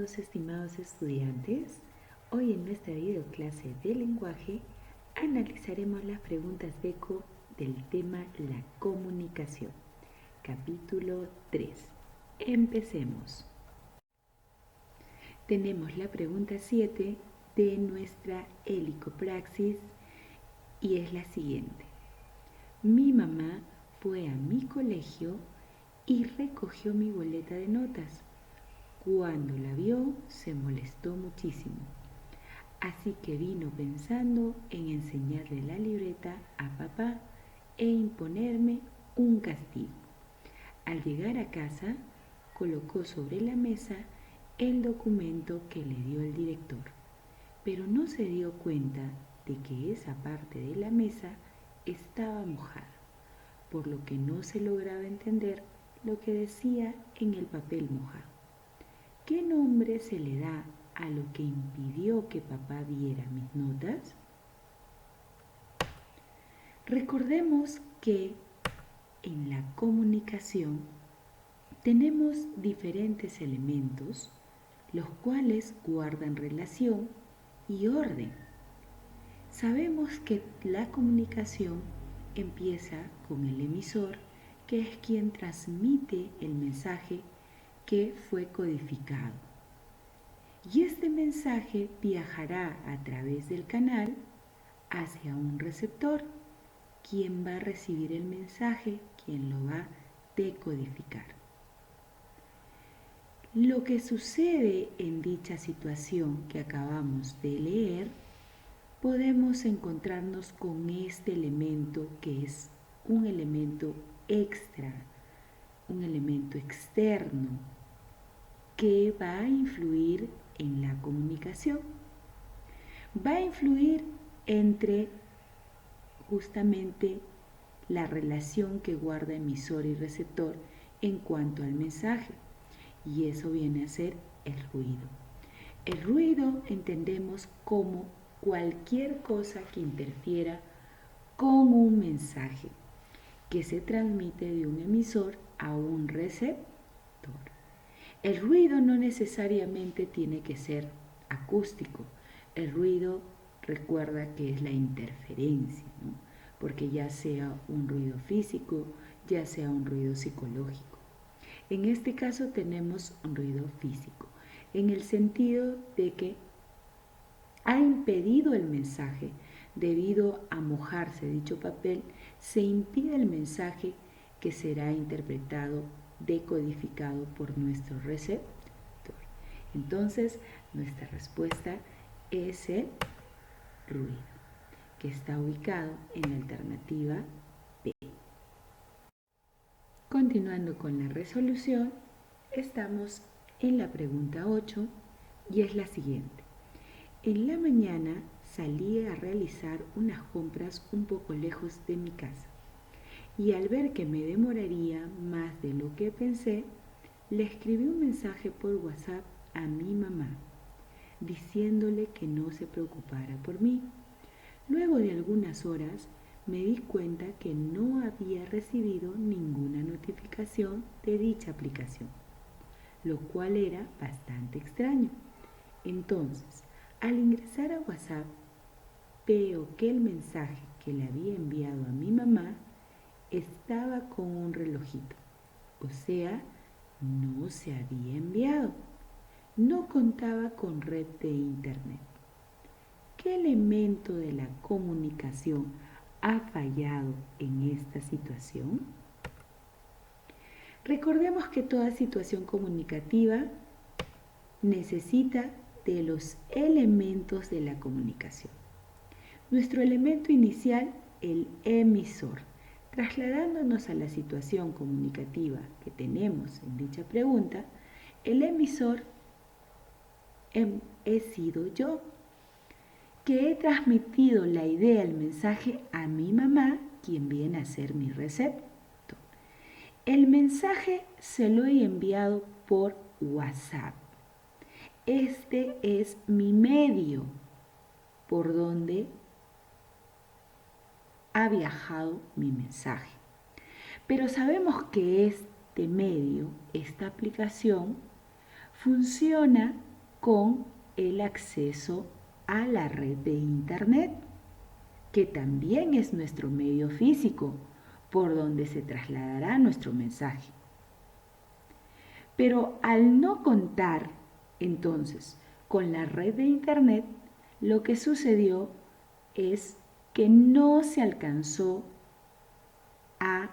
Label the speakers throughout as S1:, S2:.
S1: Bienvenidos, estimados estudiantes. Hoy en nuestra videoclase de lenguaje analizaremos las preguntas de ECO del tema la comunicación. Capítulo 3. Empecemos. Tenemos la pregunta 7 de nuestra helicopraxis y es la siguiente. Mi mamá fue a mi colegio y recogió mi boleta de notas. Cuando la vio, se molestó muchísimo, así que vino pensando en enseñarle la libreta a papá e imponerme un castigo. Al llegar a casa, colocó sobre la mesa el documento que le dio el director, pero no se dio cuenta de que esa parte de la mesa estaba mojada, por lo que no se lograba entender lo que decía en el papel mojado. ¿Qué nombre se le da a lo que impidió que papá viera mis notas? Recordemos que en la comunicación tenemos diferentes elementos, los cuales guardan relación y orden. Sabemos que la comunicación empieza con el emisor, que es quien transmite el mensaje que fue codificado. Y este mensaje viajará a través del canal hacia un receptor, quien va a recibir el mensaje, quien lo va a decodificar. Lo que sucede en dicha situación que acabamos de leer, podemos encontrarnos con este elemento que es un elemento extra, un elemento externo, que va a influir en la comunicación. Va a influir entre justamente la relación que guarda emisor y receptor en cuanto al mensaje, y eso viene a ser el ruido. El ruido entendemos como cualquier cosa que interfiera con un mensaje que se transmite de un emisor a un receptor. El ruido no necesariamente tiene que ser acústico. El ruido, recuerda que es la interferencia, ¿no? Porque ya sea un ruido físico, ya sea un ruido psicológico. En este caso tenemos un ruido físico, en el sentido de que ha impedido el mensaje. Debido a mojarse dicho papel, se impide el mensaje que será interpretado, decodificado por nuestro receptor. Entonces, nuestra respuesta es el ruido, que está ubicado en la alternativa B. Continuando con la resolución, estamos en la pregunta 8 y es la siguiente. En la mañana salí a realizar unas compras un poco lejos de mi casa y al ver que me demoraría más de lo que pensé, le escribí un mensaje por WhatsApp a mi mamá, diciéndole que no se preocupara por mí. Luego de algunas horas me di cuenta que no había recibido ninguna notificación de dicha aplicación, lo cual era bastante extraño. Entonces, al ingresar a WhatsApp, veo que el mensaje que le había enviado a mi mamá estaba con un relojito, o sea, no se había enviado. No contaba con red de internet. ¿Qué elemento de la comunicación ha fallado en esta situación? Recordemos que toda situación comunicativa necesita de los elementos de la comunicación. Nuestro elemento inicial, el emisor. Trasladándonos a la situación comunicativa que tenemos en dicha pregunta, el emisor he sido yo, que he transmitido la idea, el mensaje a mi mamá, quien viene a ser mi receptor. El mensaje se lo he enviado por WhatsApp. Este es mi medio por donde ha viajado mi mensaje. Pero sabemos que este medio, esta aplicación, funciona con el acceso a la red de Internet, que también es nuestro medio físico por donde se trasladará nuestro mensaje. Pero al no contar entonces con la red de Internet, lo que sucedió es que no se alcanzó a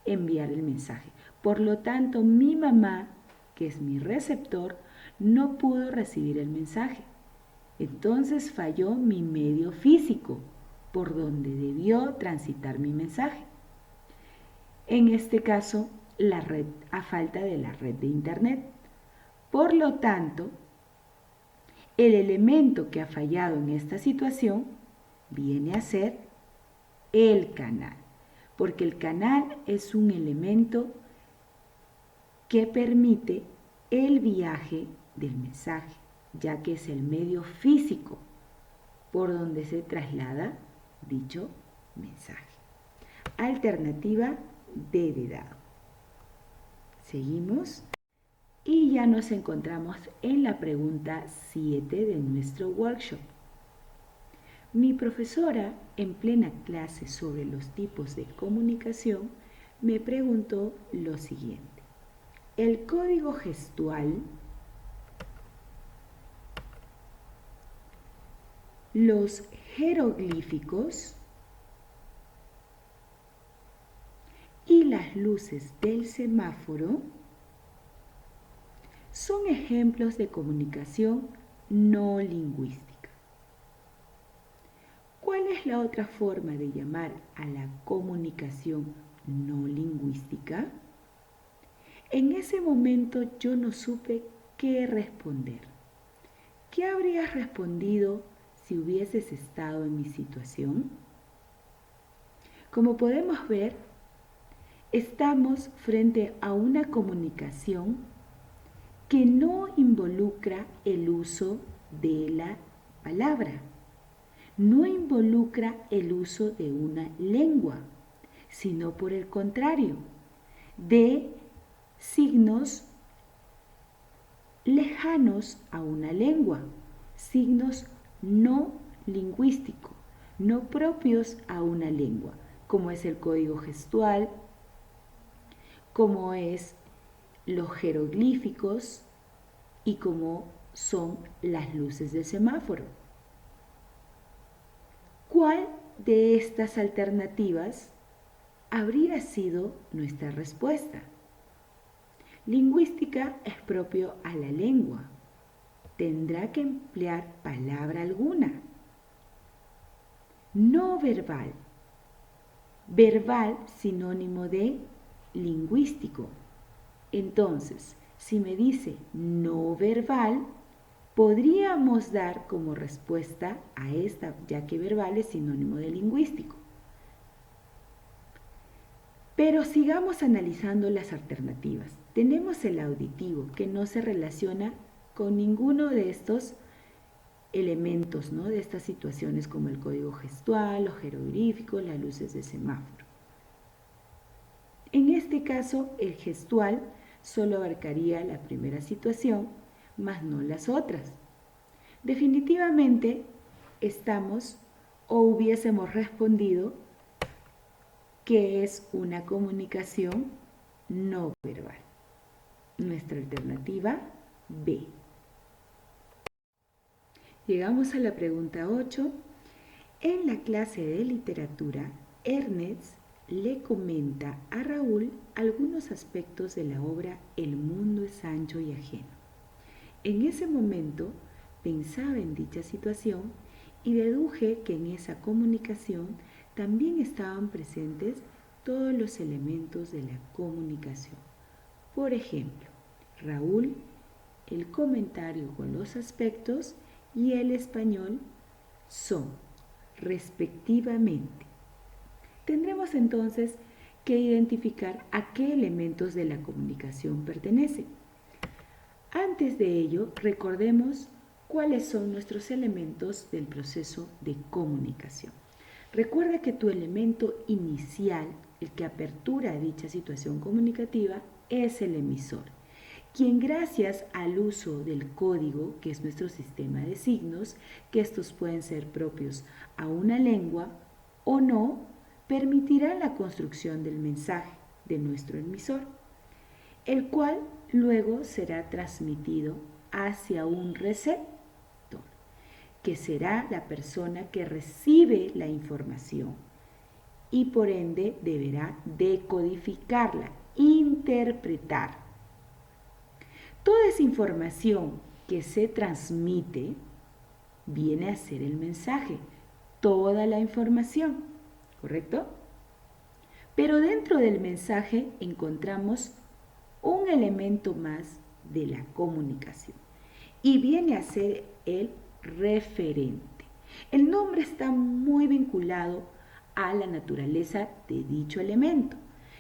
S1: enviar el mensaje. Por lo tanto, mi mamá, que es mi receptor, no pudo recibir el mensaje. Entonces falló mi medio físico por donde debió transitar mi mensaje. En este caso, la red, a falta de la red de Internet. Por lo tanto, el elemento que ha fallado en esta situación viene a ser el canal, porque el canal es un elemento que permite el viaje del mensaje, ya que es el medio físico por donde se traslada dicho mensaje. Alternativa D de dado. Seguimos y ya nos encontramos en la pregunta 7 de nuestro workshop. Mi profesora, en plena clase sobre los tipos de comunicación, me preguntó lo siguiente. El código gestual, los jeroglíficos y las luces del semáforo son ejemplos de comunicación no lingüística. ¿Cuál es la otra forma de llamar a la comunicación no lingüística? En ese momento yo no supe qué responder. ¿Qué habrías respondido si hubieses estado en mi situación? Como podemos ver, estamos frente a una comunicación que no involucra el uso de la palabra, no involucra el uso de una lengua, sino por el contrario, de signos lejanos a una lengua, signos no lingüísticos, no propios a una lengua, como es el código gestual, como es los jeroglíficos y como son las luces de semáforo. ¿Cuál de estas alternativas habría sido nuestra respuesta? Lingüística es propio a la lengua. Tendrá que emplear palabra alguna. No verbal. Verbal sinónimo de lingüístico. Entonces, si me dice no verbal, podríamos dar como respuesta a esta, ya que verbal es sinónimo de lingüístico. Pero sigamos analizando las alternativas. Tenemos el auditivo, que no se relaciona con ninguno de estos elementos, ¿no? De estas situaciones como el código gestual, los jeroglíficos, las luces de semáforo. En este caso, el gestual solo abarcaría la primera situación, más no las otras. Definitivamente estamos o hubiésemos respondido que es una comunicación no verbal. Nuestra alternativa B. Llegamos a la pregunta 8. En la clase de literatura, Ernest le comenta a Raúl algunos aspectos de la obra El mundo es ancho y ajeno. En ese momento pensaba en dicha situación y deduje que en esa comunicación también estaban presentes todos los elementos de la comunicación. Por ejemplo, Raúl, el comentario con los aspectos y el español son, respectivamente. Tendremos entonces que identificar a qué elementos de la comunicación pertenecen. Antes de ello, recordemos cuáles son nuestros elementos del proceso de comunicación. Recuerda que tu elemento inicial, el que apertura dicha situación comunicativa, es el emisor. quien gracias al uso del código, que es nuestro sistema de signos, que estos pueden ser propios a una lengua o no, permitirá la construcción del mensaje de nuestro emisor, el cual luego será transmitido hacia un receptor, que será la persona que recibe la información y por ende deberá decodificarla, interpretar. Toda esa información que se transmite viene a ser el mensaje, toda la información, ¿correcto? Pero dentro del mensaje encontramos un elemento más de la comunicación y viene a ser el referente. El nombre está muy vinculado a la naturaleza de dicho elemento,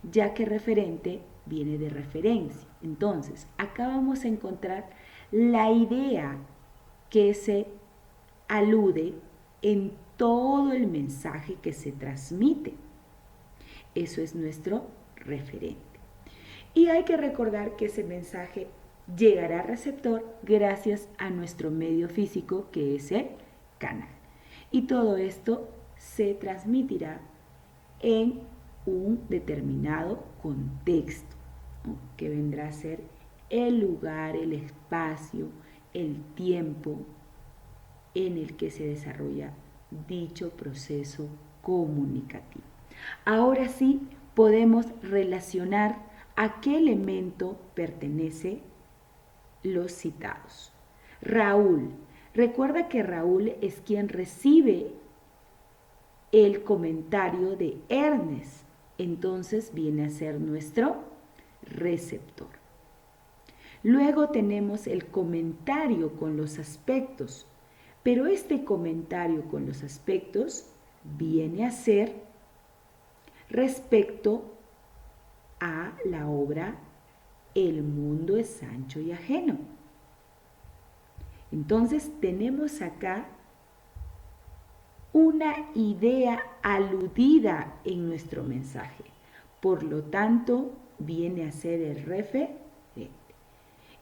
S1: ya que referente viene de referencia. Entonces, acá vamos a encontrar la idea que se alude en todo el mensaje que se transmite. Eso es nuestro referente. Y hay que recordar que ese mensaje llegará al receptor gracias a nuestro medio físico, que es el canal. Y todo esto se transmitirá en un determinado contexto, ¿no? Que vendrá a ser el lugar, el espacio, el tiempo en el que se desarrolla dicho proceso comunicativo. Ahora sí podemos relacionar a qué elemento pertenece los citados. Raúl. Recuerda que Raúl es quien recibe el comentario de Ernest. Entonces viene a ser nuestro receptor. Luego tenemos el comentario con los aspectos, pero este comentario con los aspectos viene a ser respecto a la obra El mundo es ancho y ajeno. Entonces tenemos acá una idea aludida en nuestro mensaje. Por lo tanto, viene a ser el referente.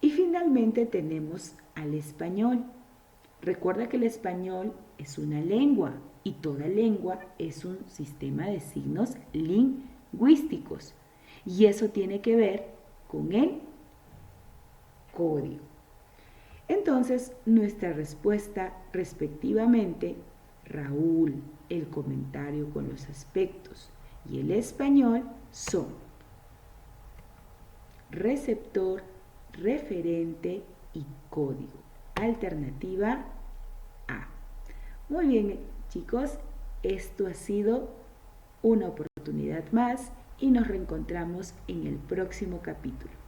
S1: Y finalmente tenemos al español. Recuerda que el español es una lengua y toda lengua es un sistema de signos lingüísticos. Y eso tiene que ver con el código. Entonces, nuestra respuesta respectivamente, Raúl, el comentario con los aspectos y el español son receptor, referente y código. Alternativa A. Muy bien, chicos, esto ha sido una oportunidad más y nos reencontramos en el próximo capítulo.